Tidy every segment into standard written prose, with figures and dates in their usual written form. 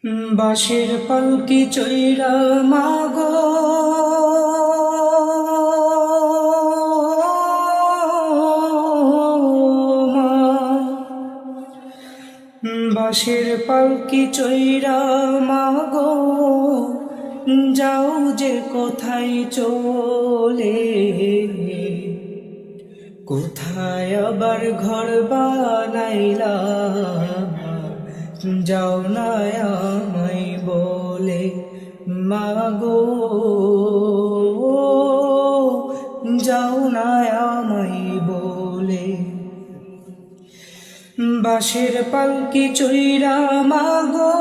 বাঁশের পালকি চৈরা মাগো মা, বাঁশের পালকি চৈরা মাগো যাও যে কোথায় চলে, কোথায় আবার ঘর বানাইলা যাও না আমায় বলে। মাগো যাও না আমায় বলে। বাঁশের পালকি চৈরা মাগো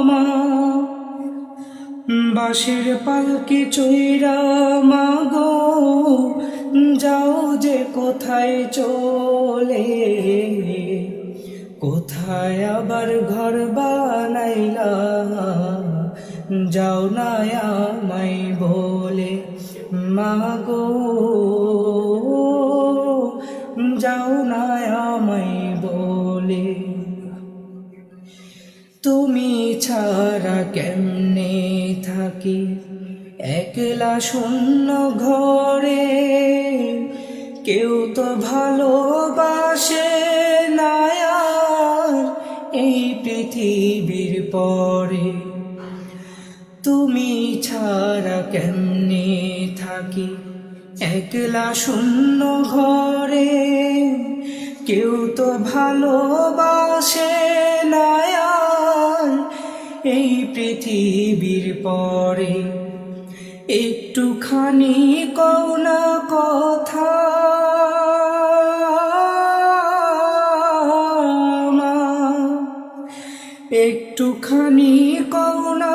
মা, বাঁশের পালকি চৈরা মাগো যাও যে কোথায় চলে, কোথায় আবার ঘর বানাইলা যাও না আমায় বলে। মাগো যাও না আমায় বলে। তুমি ছাড়া কেমনে থাকি একলা শূন্য ঘরে, কেউ তো ভালোবাসে না আর এই পৃথিবীর পরে। তুমি ছাড়া কেমনে থাকি একলা শূন্য ঘরে, কেউ তো ভালোবাসে না আর এই পৃথিবীর পরে। একটুখানি কও না কথা মা, একটুখানি কও না।